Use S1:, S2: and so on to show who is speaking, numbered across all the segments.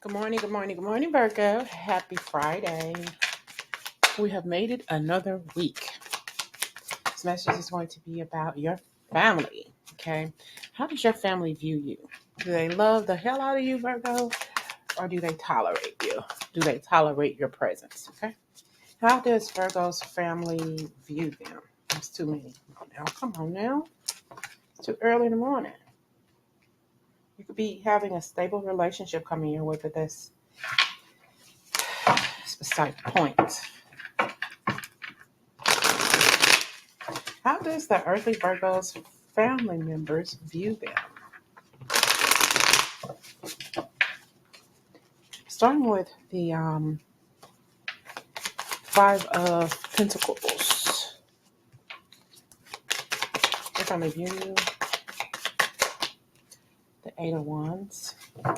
S1: Good morning, Virgo. Happy Friday. We have made it another week. This message is going to be about your family, okay? How does your family view you? Do they love the hell out of you, Virgo, or do they tolerate you? Do they tolerate your presence, okay? How does Virgo's family view them? That's too many. Come on now. It's too early in the morning. You could be having a stable relationship coming your way, but that's beside the point. How does the earthly Virgo's family members view them? Starting with the Five of Pentacles. They're going to view you. The Eight of Wands. I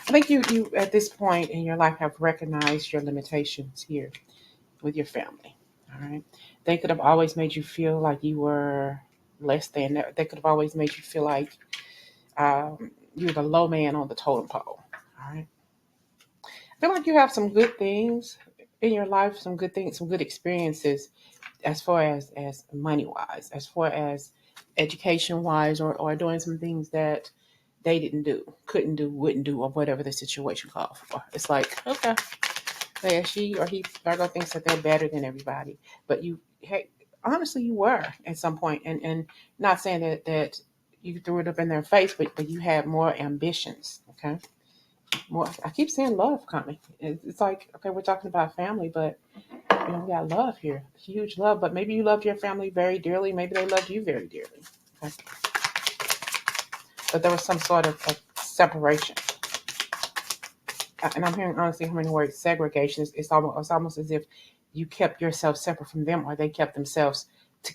S1: think you at this point in your life have recognized your limitations here with your family. All right. They could have always made you feel like you were less than. They could have always made you feel like you were the low man on the totem pole. All right. I feel like you have some good things in your life, some good things, some good experiences as far as money wise, as far as education wise, or doing some things that they didn't do, couldn't do, wouldn't do, or whatever the situation called for. It's like, okay, yeah, she or he, Virgo, thinks that they're better than everybody. But hey, honestly, you were at some point, and not saying that you threw it up in their face, but you had more ambitions, okay? More, I keep saying love coming. It's like, okay, we're talking about family, but we got love here, huge love. But maybe you loved your family very dearly. Maybe they loved you very dearly. Okay? But there was some sort of separation. And I'm hearing honestly how many words segregation. It's almost as if you kept yourself separate from them, or they kept themselves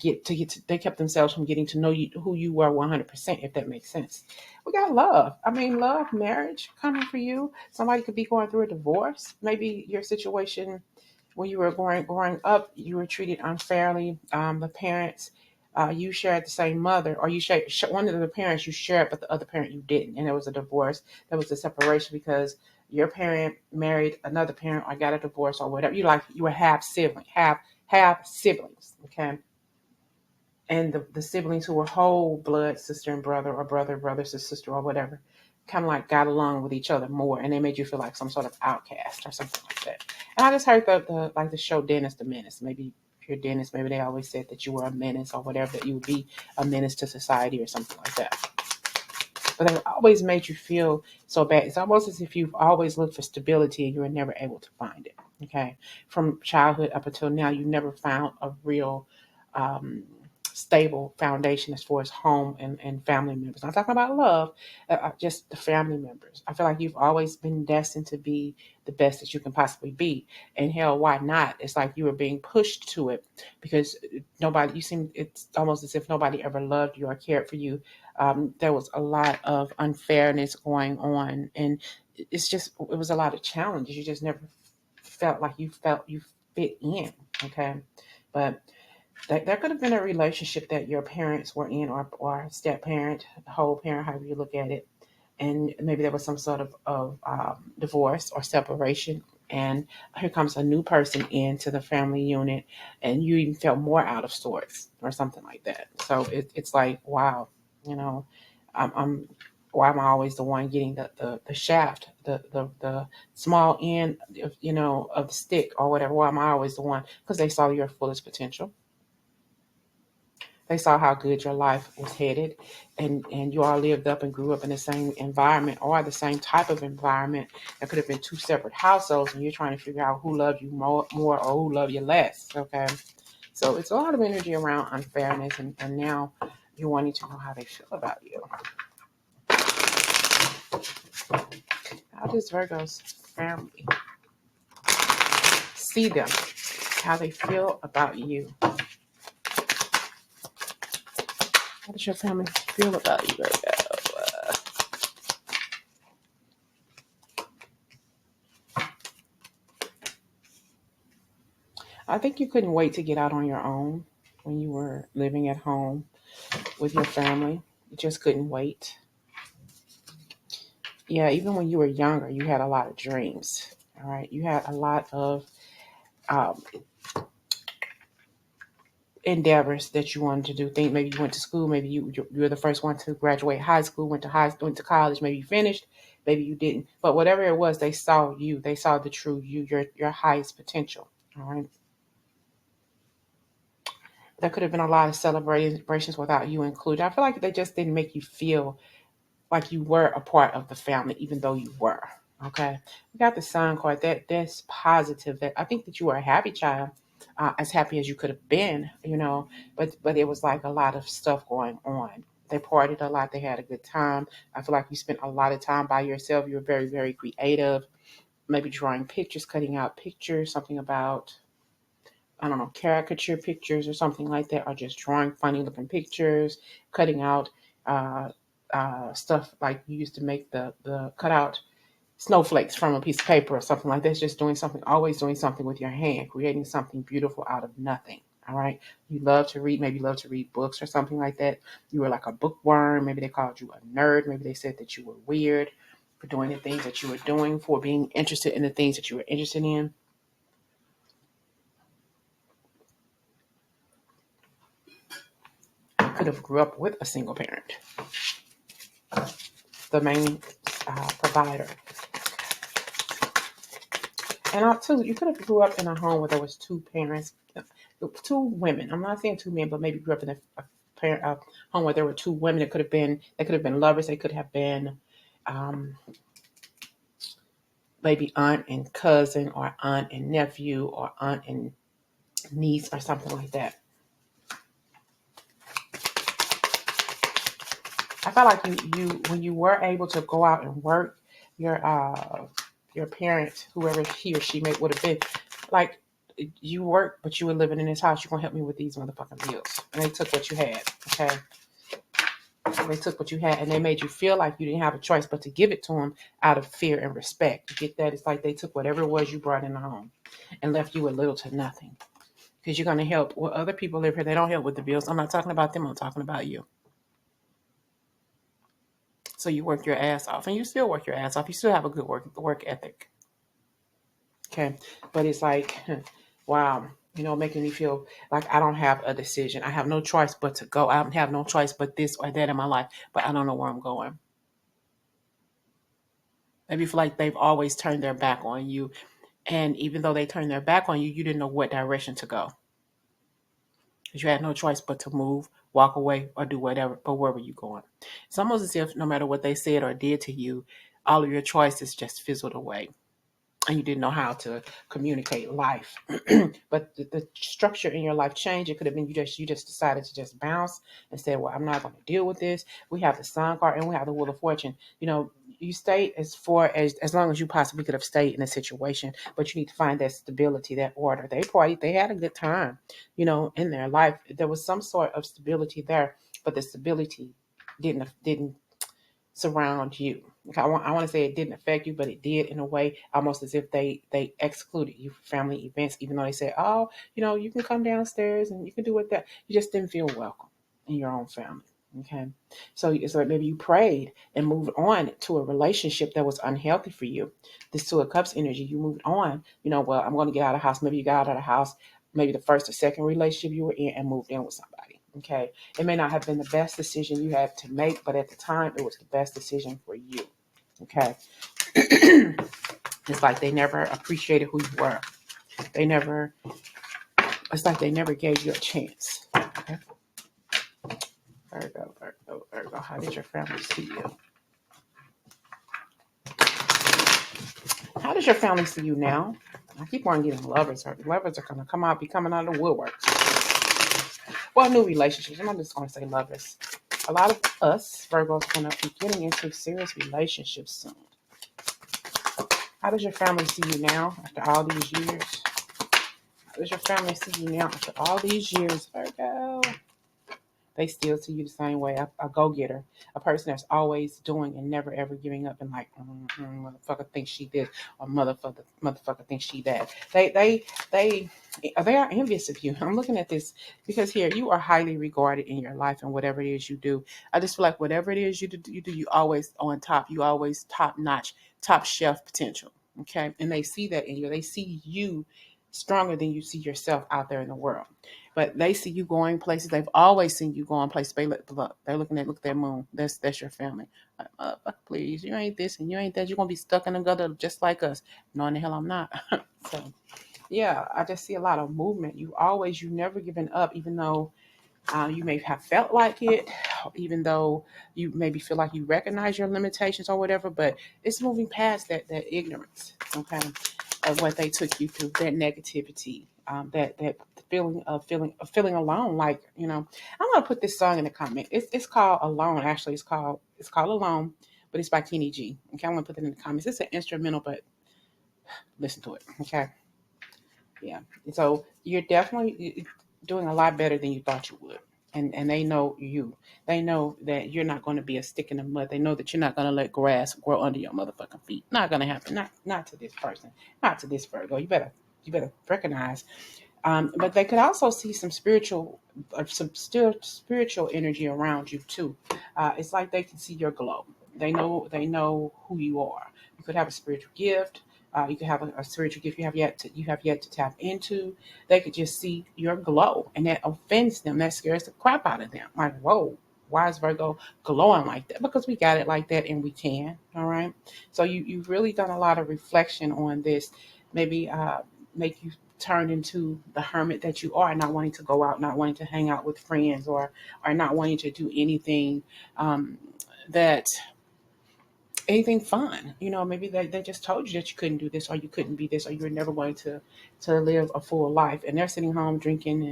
S1: they kept themselves from getting to know you, who you were 100%, if that makes sense. We got love. I mean, love, marriage coming for you. Somebody could be going through a divorce. Maybe your situation when you were growing up, you were treated unfairly. The parents, you shared the same mother, or you shared one of the parents you shared, but the other parent you didn't, and there was a divorce. There was a separation because your parent married another parent, or got a divorce, or whatever. You were half siblings, okay. And the siblings who were whole blood, sister and brother, or brother, sister, or whatever, kind of like got along with each other more, and they made you feel like some sort of outcast or something like that. And I just heard the show Dennis the Menace. Maybe if you're Dennis, maybe they always said that you were a menace or whatever, that you would be a menace to society or something like that. But they always made you feel so bad. It's almost as if you've always looked for stability and you were never able to find it. Okay, from childhood up until now, you never found a real stable foundation as far as home and family members. I'm not talking about love, just the family members. I feel like you've always been destined to be the best that you can possibly be. And hell, why not? It's like you were being pushed to it because it's almost as if nobody ever loved you or cared for you. There was a lot of unfairness going on, and it was a lot of challenges. You just never felt like you fit in. Okay. But there could have been a relationship that your parents were in, or step parent, whole parent, however you look at it. And maybe there was some sort of divorce or separation. And here comes a new person into the family unit, and you even felt more out of sorts or something like that. So it's like, wow, you know, I'm why am I always the one getting the shaft, the small end of the stick or whatever? Why am I always the one? Because they saw your fullest potential. They saw how good your life was headed, and you all lived up and grew up in the same environment or the same type of environment. There could have been two separate households, and you're trying to figure out who loved you more or who loved you less. Okay, so it's a lot of energy around unfairness, and now you're wanting to know how they feel about you. How does Virgo's family see them? How they feel about you? How does your family feel about you, Virgo? I think you couldn't wait to get out on your own when you were living at home with your family. You just couldn't wait. Yeah, even when you were younger, you had a lot of dreams. All right. You had a lot of um, endeavors that you wanted to do. Think maybe you went to school, maybe you were the first one to graduate high school, went to college, maybe you finished, maybe you didn't. But whatever it was, they saw you. They saw the true you, your highest potential. All right. There could have been a lot of celebrations without you included. I feel like they just didn't make you feel like you were a part of the family, even though you were. Okay, we got the sun card. That's positive. That I think that you were a happy child, as happy as you could have been. But it was like a lot of stuff going on. They partied a lot. They had a good time. I feel like you spent a lot of time by yourself. You were very, very creative. Maybe drawing pictures, cutting out pictures, something about, I don't know, caricature pictures or something like that, or just drawing funny looking pictures, cutting out uh, stuff like you used to make the cut out snowflakes from a piece of paper or something like that. It's just doing something, always doing something with your hand, creating something beautiful out of nothing. All right. You love to read, maybe you love to read books or something like that. You were like a bookworm. Maybe they called you a nerd. Maybe they said that you were weird for doing the things that you were doing, for being interested in the things that you were interested in. You could have grew up with a single parent, the main provider. And too, you could have grew up in a home where there was two parents, two women. I'm not saying two men, but maybe grew up in a home where there were two women. They could have been lovers. They could have been um, maybe aunt and cousin, or aunt and nephew, or aunt and niece, or something like that. I felt like you when you were able to go out and work, your your parent, whoever he or she would have been, like, you work, but you were living in this house. You're gonna help me with these motherfucking bills, and they took what you had. Okay, they took what you had, and they made you feel like you didn't have a choice but to give it to them out of fear and respect. You get that? It's like they took whatever it was you brought in the home and left you with little to nothing. Because you're gonna help. Well, other people live here. They don't help with the bills. I'm not talking about them. I'm talking about you. So you work your ass off, and you still work your ass off. You still have a good work ethic. Okay, but it's like, wow, making me feel like I don't have a decision. I have no choice but to go. I don't have no choice but this or that in my life, but I don't know where I'm going. Maybe you feel like they've always turned their back on you, and even though they turned their back on you, you didn't know what direction to go because you had no choice but to move, walk away, or do whatever. But where were you going? It's almost as if no matter what they said or did to you, all of your choices just fizzled away, and you didn't know how to communicate life. But the structure in your life changed. It could have been you just decided to just bounce and say, well, I'm not going to deal with this. We have the sun card and we have the wheel of fortune. You stayed as long as you possibly could have stayed in a situation, but you need to find that stability, that order. They had a good time, in their life. There was some sort of stability there, but the stability didn't surround you. Okay, I want to say it didn't affect you, but it did in a way, almost as if they excluded you from family events, even though they said, oh, you can come downstairs and you can do what that. You just didn't feel welcome in your own family. Okay, so it's like maybe you prayed and moved on to a relationship that was unhealthy for you. This Two of Cups energy, you moved on. Well, I'm going to get out of the house. Maybe you got out of the house, maybe the first or second relationship you were in, and moved in with somebody. Okay, it may not have been the best decision you had to make, but at the time, it was the best decision for you. Okay, it's like they never appreciated who you were. They never. It's like they never gave you a chance. Okay, Virgo, Virgo, Virgo. How did your family see you? How does your family see you now? I keep on getting lovers. Lovers are going to be coming out of the woodworks. Well, new relationships. I'm not just going to say lovers. A lot of us, Virgos, are going to be getting into serious relationships soon. How does your family see you now after all these years? How does your family see you now after all these years, Virgo? They still see you the same way. A go-getter, a person that's always doing and never ever giving up, and like, motherfucker thinks she this, or motherfucker thinks she that. They are envious of you. I'm looking at this because here you are highly regarded in your life and whatever it is you do. I just feel like whatever it is you always on top. You always top notch, top shelf potential. Okay, and they see that in you. They see you stronger than you see yourself out there in the world. But they see you going places. They've always seen you going places. They're looking at look at their moon. That's your family. Like, please, you ain't this and you ain't that. You're gonna be stuck in the gutter just like us. No, in the hell I'm not. So yeah, I just see a lot of movement. You never given up, even though you may have felt like it, even though you maybe feel like you recognize your limitations or whatever, but it's moving past that ignorance, okay, of what they took you through, that negativity, that feeling alone. Like, I'm gonna put this song in the comment. It's called Alone. Actually, it's called Alone, but it's by Kenny G. Okay, I'm gonna put it in the comments. It's an instrumental, but listen to it. Okay, yeah. So you're definitely doing a lot better than you thought you would. And they know you. They know that you're not going to be a stick in the mud. They know that you're not going to let grass grow under your motherfucking feet. Not going to happen. Not to this person. Not to this Virgo. You better recognize. But they could also see some spiritual energy around you too. It's like they can see your glow. They know who you are. You could have a spiritual gift. You could have a spiritual gift you have yet to tap into. They could just see your glow, and that offends them. That scares the crap out of them. Like, whoa, why is Virgo glowing like that? Because we got it like that, and we can. All right. So you've really done a lot of reflection on this. Maybe make you turn into the hermit that you are, not wanting to go out, not wanting to hang out with friends, or not wanting to do anything that anything fun. Maybe they just told you that you couldn't do this, or you couldn't be this, or you were never going to live a full life, and they're sitting home drinking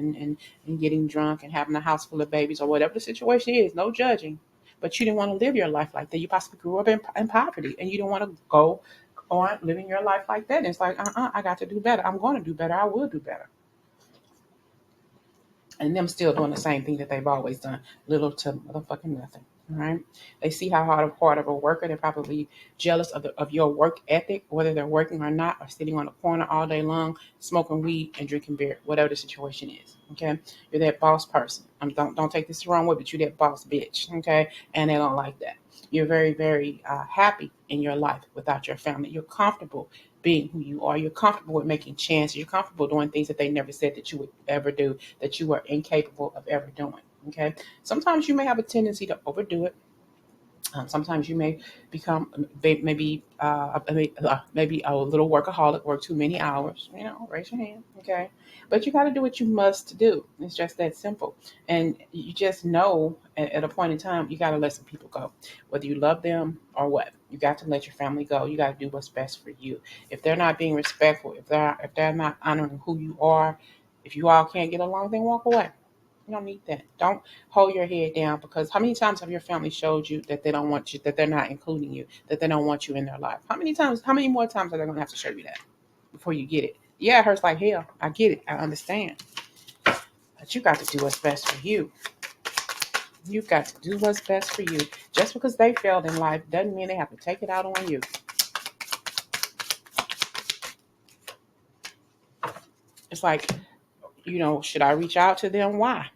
S1: and getting drunk and having a house full of babies or whatever the situation is. No judging, but you didn't want to live your life like that. You possibly grew up in poverty, and you didn't want to go on living your life like that. And it's like, I got to do better. I'm going to do better. I will do better. And them still doing the same thing that they've always done, little to motherfucking nothing. All right. They see how hard of a worker. They're probably jealous of your work ethic, whether they're working or not, or sitting on a corner all day long, smoking weed and drinking beer, whatever the situation is. Okay. You're that boss person. Don't take this the wrong way, but you're that boss bitch. Okay. And they don't like that. You're very, very happy in your life without your family. You're comfortable being who you are. You're comfortable with making chances. You're comfortable doing things that they never said that you would ever do, that you were incapable of ever doing. Okay. Sometimes you may have a tendency to overdo it. Sometimes you may become maybe a little workaholic, work too many hours. Raise your hand, okay? But you got to do what you must do. It's just that simple. And you just know at a point in time you got to let some people go, whether you love them or what. You got to let your family go. You got to do what's best for you. If they're not being respectful, if they're not honoring who you are, if you all can't get along, then walk away. You don't need that. Don't hold your head down, because how many times have your family showed you that they don't want you, that they're not including you, that they don't want you in their life? How many more times are they going to have to show you that before you get it? Yeah, it hurts like hell. I get it. I understand. But you got to do what's best for you. You've got to do what's best for you. Just because they failed in life doesn't mean they have to take it out on you. It's like, should I reach out to them? Why?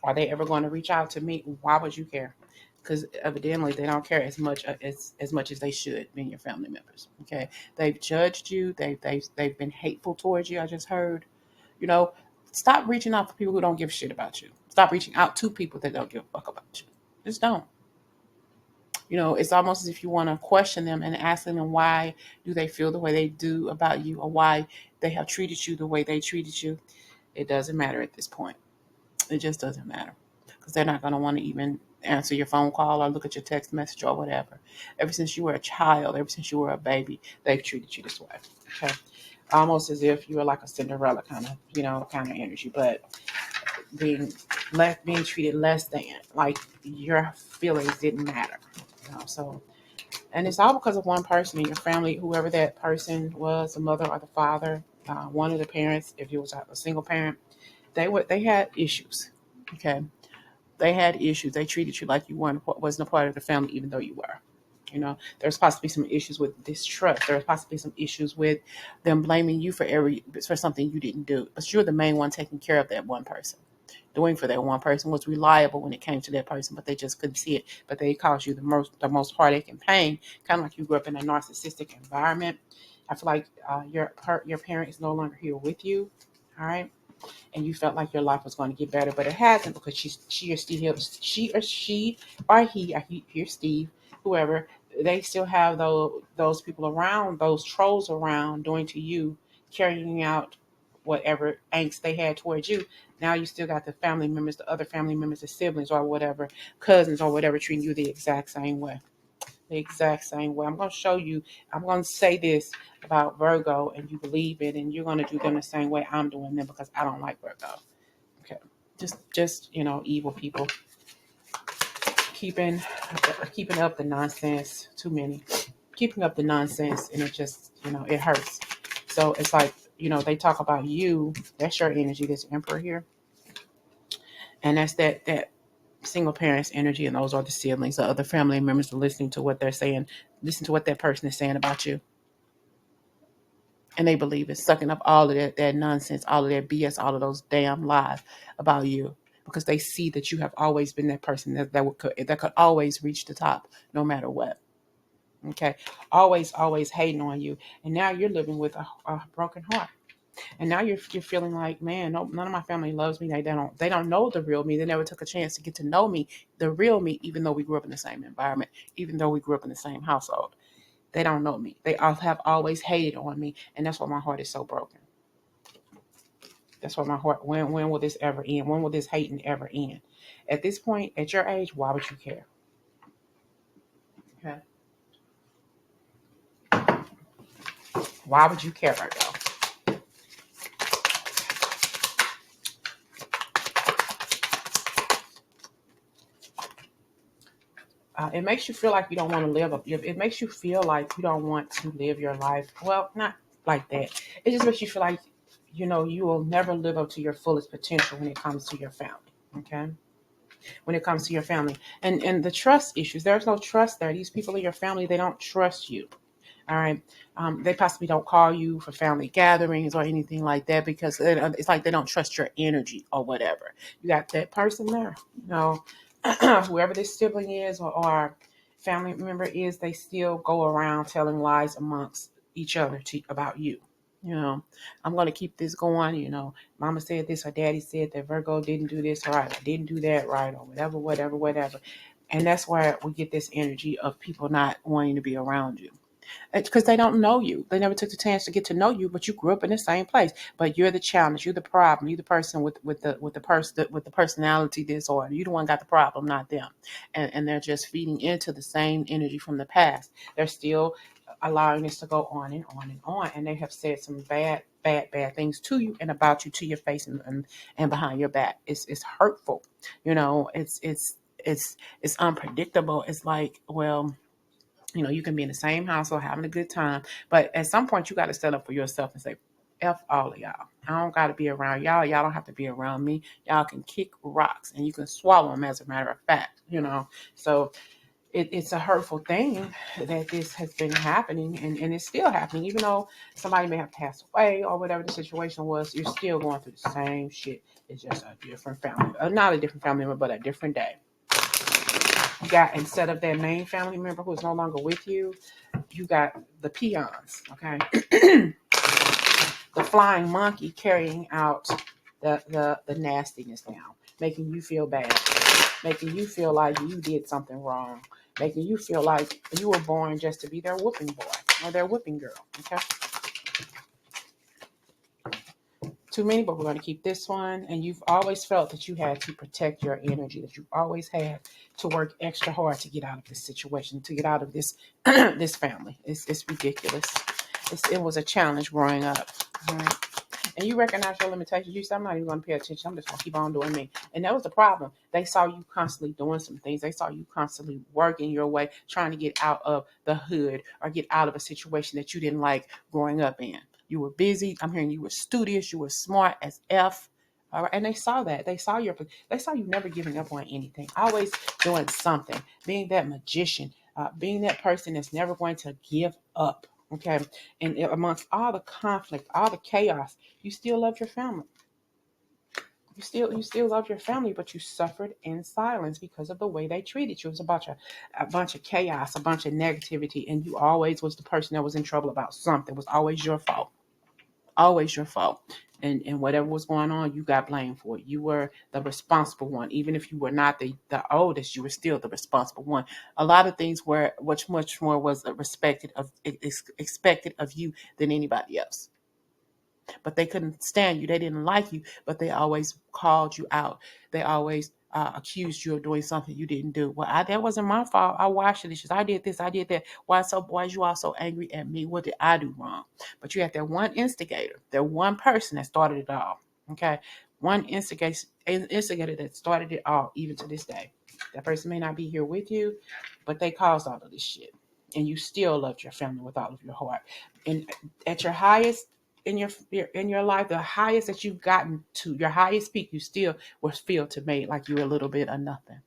S1: Are they ever going to reach out to me? Why would you care? Because evidently they don't care as much as they should, being your family members. Okay, they've judged you. They've been hateful towards you. I just heard. You know, Stop reaching out for people who don't give a shit about you. Stop reaching out to people that don't give a fuck about you. Just don't. It's almost as if you want to question them and asking them why do they feel the way they do about you, or why they have treated you the way they treated you. It doesn't matter at this point. It just doesn't matter, because they're not going to want to even answer your phone call or look at your text message or whatever. Ever since you were a child, ever since you were a baby, they've treated you this way. Okay, almost as if you were like a Cinderella kind of energy, but being treated less than, like your feelings didn't matter. So, and it's all because of one person in your family, whoever that person was, the mother or the father, one of the parents. If you was a single parent, they had issues. Okay, They had issues. They treated you like you wasn't a part of the family, even though you were. There's possibly some issues with distrust. There's possibly some issues with them blaming you for something you didn't do. But you're the main one taking care of that one person. Doing for that one person was reliable when it came to that person, but they just couldn't see it. But they caused you the most heartache and pain, kind of like you grew up in a narcissistic environment. I feel like your parent is no longer here with you. All right. And you felt like your life was going to get better, but it hasn't, because she or he, I hear Steve, whoever, they still have those people around, those trolls around, doing to you, carrying out whatever angst they had towards you. Now you still got the family members, the other family members, the siblings or whatever, cousins or whatever, treating you the exact same way. The exact same way. I'm going to show you, I'm going to say this about Virgo, and you believe it, and you're going to do them the same way I'm doing them, because I don't like Virgo. Okay. Just evil people keeping up the nonsense. Too many keeping up the nonsense, and it just it hurts. So it's like they talk about you. That's your energy. This emperor here, and that's that single parents energy, and those are the siblings, the other family members are listening to what they're saying, listen to what that person is saying about you, and they believe it, sucking up all of that nonsense, all of that BS, all of those damn lies about you, because they see that you have always been that person that could always reach the top no matter what. Okay, always hating on you, and now you're living with a broken heart. And now you're feeling like, man, no, none of my family loves me. They don't know the real me. They never took a chance to get to know me, the real me, even though we grew up in the same environment, even though we grew up in the same household. They don't know me. They all have always hated on me, and that's why my heart is so broken. That's why my heart. When will this ever end? When will this hating ever end? At this point, at your age, why would you care? Okay. Why would you care, Virgo? It makes you feel like you don't want to live. It makes you feel like you don't want to live your life. Well, not like that. It just makes you feel like, you will never live up to your fullest potential when it comes to your family. Okay. When it comes to your family and the trust issues, there's no trust there. These people in your family, they don't trust you. All right. They possibly don't call you for family gatherings or anything like that, because it's like they don't trust your energy or whatever. You got that person there, whoever this sibling is or family member is, they still go around telling lies amongst each other about you. I'm going to keep this going. Mama said this, or daddy said that Virgo didn't do this right, or didn't do that right, or whatever. And that's where we get this energy of people not wanting to be around you. It's because they don't know you. They never took the chance to get to know you, but you grew up in the same place. But you're the challenge. You're the problem. You're the person with the personality disorder. You the one got the problem, not them. And they're just feeding into the same energy from the past. They're still allowing this to go on and on and on. And they have said some bad things to you and about you to your face and behind your back. It's hurtful. It's unpredictable. It's like, well, you can be in the same household having a good time, but at some point you got to stand up for yourself and say, F all of y'all. I don't got to be around y'all. Y'all don't have to be around me. Y'all can kick rocks and you can swallow them, as a matter of fact. So it's a hurtful thing that this has been happening, and it's still happening. Even though somebody may have passed away or whatever the situation was, you're still going through the same shit. It's just a different family. Not a different family member, but a different day. You got, instead of that main family member who's no longer with you, you got the peons, okay? The flying monkey carrying out the nastiness now, making you feel bad, making you feel like you did something wrong, making you feel like you were born just to be their whooping boy or their whooping girl, okay? Too many, but we're going to keep this one. And you've always felt that you had to protect your energy, that you always had to work extra hard to get out of this situation, to get out of this this family. It's ridiculous. It was a challenge growing up. Right? And you recognize your limitations. You said, I'm not even going to pay attention. I'm just going to keep on doing me. And that was the problem. They saw you constantly doing some things. They saw you constantly working your way, trying to get out of the hood or get out of a situation that you didn't like growing up in. You were busy. I'm hearing you were studious. You were smart as F. All right. And they saw that. They saw you never giving up on anything, always doing something, being that magician, being that person that's never going to give up. Okay. And amongst all the conflict, all the chaos, you still love your family. You still love your family, but you suffered in silence because of the way they treated you. It was a bunch of chaos, a bunch of negativity, and you always was the person that was in trouble about something. It was always your fault. Always your fault. And whatever was going on, you got blamed for it. You were the responsible one. Even if you were not the oldest, you were still the responsible one. A lot of things were much more was expected of you than anybody else. But they couldn't stand you. They didn't like you, but they always called you out. They always accused you of doing something you didn't do. Well, that wasn't my fault. I washed the dishes. I did this. I did that. Why is you all so angry at me? What did I do wrong? But you had that one instigator, that one person that started it all. Okay, one instigator that started it all, even to this day. That person may not be here with you, but they caused all of this shit, and you still loved your family with all of your heart. And at your highest in your life, the highest that you've gotten to, your highest peak, you still was feel to me like you were a little bit of nothing.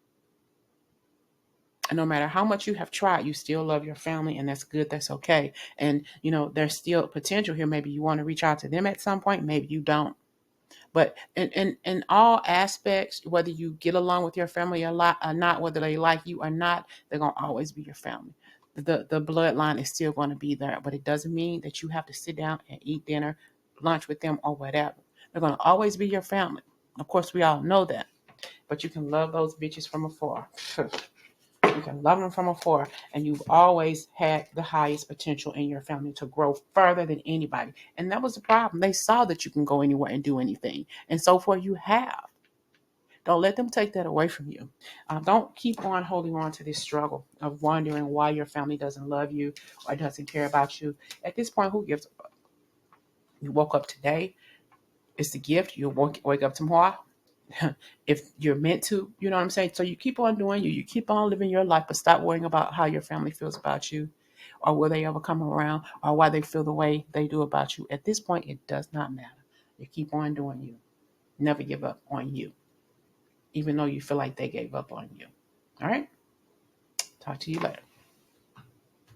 S1: And no matter how much you have tried, you still love your family, and that's good. That's okay. And there's still potential here. Maybe you want to reach out to them at some point. Maybe you don't. But in all aspects, whether you get along with your family a lot or not, whether they like you or not, they're gonna always be your family. The bloodline is still going to be there, but it doesn't mean that you have to sit down and eat dinner, lunch with them, or whatever. They're going to always be your family. Of course, we all know that, but you can love those bitches from afar. You can love them from afar, and you've always had the highest potential in your family to grow further than anybody. And that was the problem. They saw that you can go anywhere and do anything, and so far you have. Don't let them take that away from you. Don't keep on holding on to this struggle of wondering why your family doesn't love you or doesn't care about you. At this point, who gives a fuck? You woke up today. It's the gift. You'll wake up tomorrow. If you're meant to, you know what I'm saying? So you keep on doing you. You keep on living your life, but stop worrying about how your family feels about you or will they ever come around or why they feel the way they do about you. At this point, it does not matter. You keep on doing you. Never give up on you, even though you feel like they gave up on you. All right? Talk to you later.